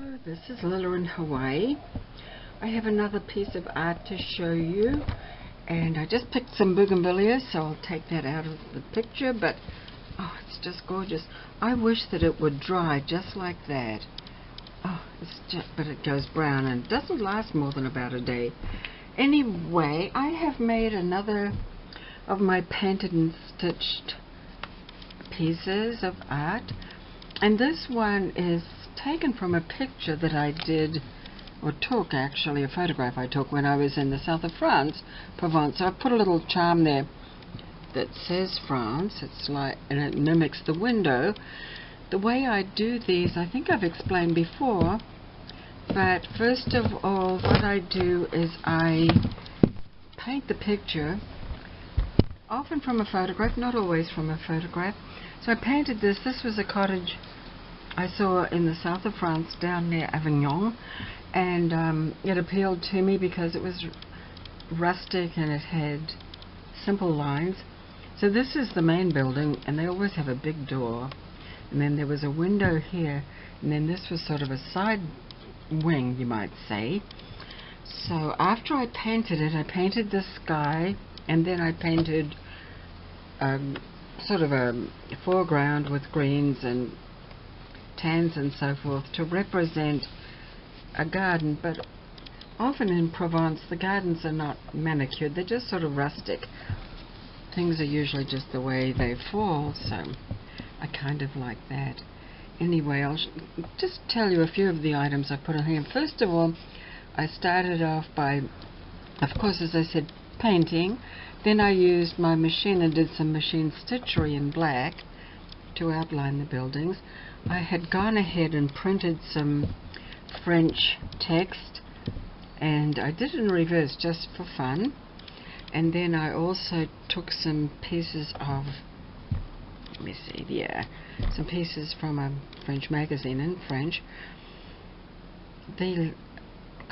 Hello, this is Lila in Hawaii. I have another piece of art to show you, and I just picked some bougainvillea, so I'll take that out of the picture, but oh, it's just gorgeous. I wish that it would dry just like that. Oh, but it goes brown and it doesn't last more than about a day. Anyway, I have made another of my painted and stitched pieces of art, and this one is taken from a picture that I did, or took actually, a photograph I took when I was in the south of France, Provence. So I put a little charm there that says France. It's like, and it mimics the window. The way I do these, I think I've explained before, but first of all, what I do is I paint the picture, often from a photograph, not always from a photograph. So I painted this. This was a cottage I saw in the south of France, down near Avignon, and it appealed to me because it was rustic and it had simple lines. So this is the main building, and they always have a big door, and then there was a window here, and then this was sort of a side wing, you might say. So after I painted it, I painted the sky, and then I painted sort of a foreground with greens and tans and so forth to represent a garden. But often in Provence the gardens are not manicured, they're just sort of rustic. Things are usually just the way they fall, so I kind of like that. Anyway, I'll just tell you a few of the items I put on here. First of all, I started off by, of course, as I said, painting. Then I used my machine and did some machine stitchery in black to outline the buildings. I had gone ahead and printed some French text, and I did it in reverse just for fun. And then I also took some pieces of, let me see, yeah, some pieces from a French magazine in French. The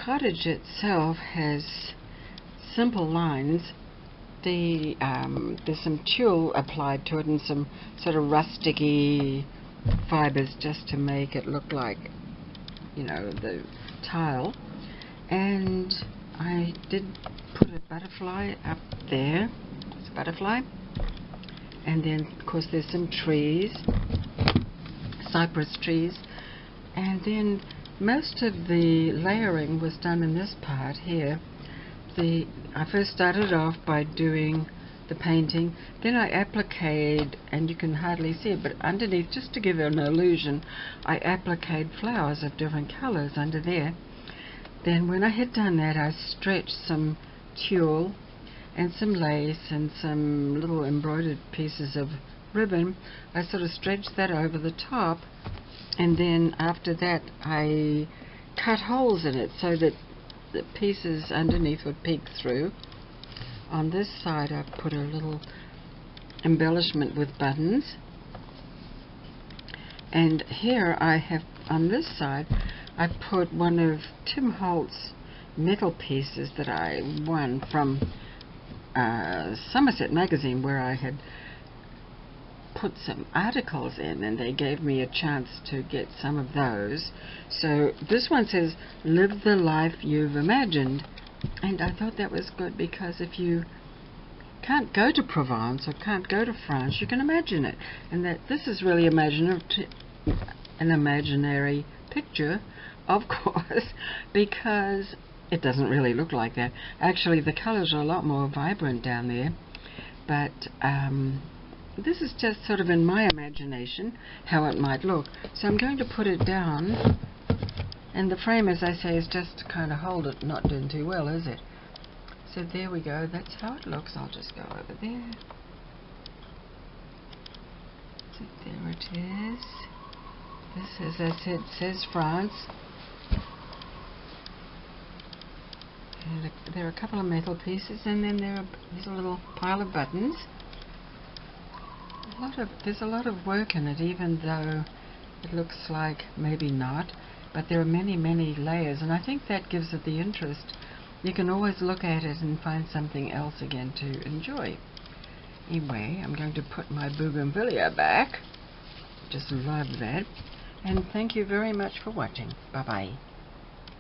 cottage itself has simple lines. There's some tulle applied to it and some sort of rusticy fibers just to make it look like, you know, the tile. And I did put a butterfly up there. It's a butterfly. And then, of course, there's some trees, cypress trees. And then most of the layering was done in this part here. I first started off by doing the painting, then I appliqued, and you can hardly see it, but underneath, just to give it an illusion, I appliqued flowers of different colors under there. Then when I had done that, I stretched some tulle and some lace and some little embroidered pieces of ribbon. I sort of stretched that over the top, and then after that I cut holes in it so that the pieces underneath would peek through. On this side I put a little embellishment with buttons, and here I have, on this side, I put one of Tim Holt's metal pieces that I won from Somerset magazine, where I had put some articles in, and they gave me a chance to get some of those. So this one says, "Live the life you've imagined," and I thought that was good, because if you can't go to Provence or can't go to France, you can imagine it. And that this is really an imaginary picture, of course, because it doesn't really look like that. Actually, the colors are a lot more vibrant down there, but this is just sort of in my imagination how it might look. So I'm going to put it down, and the frame, as I say, is just to kind of hold it. Not doing too well, is it? So there we go, that's how it looks. I'll just go over there. So there it is. This, as I said, says France. And there are a couple of metal pieces, and then there's a little pile of buttons. There's a lot of work in it, even though it looks like maybe not, but there are many, many layers, and I think that gives it the interest. You can always look at it and find something else again to enjoy. Anyway, I'm going to put my bougainvillea back. Just love that. And thank you very much for watching. Bye bye.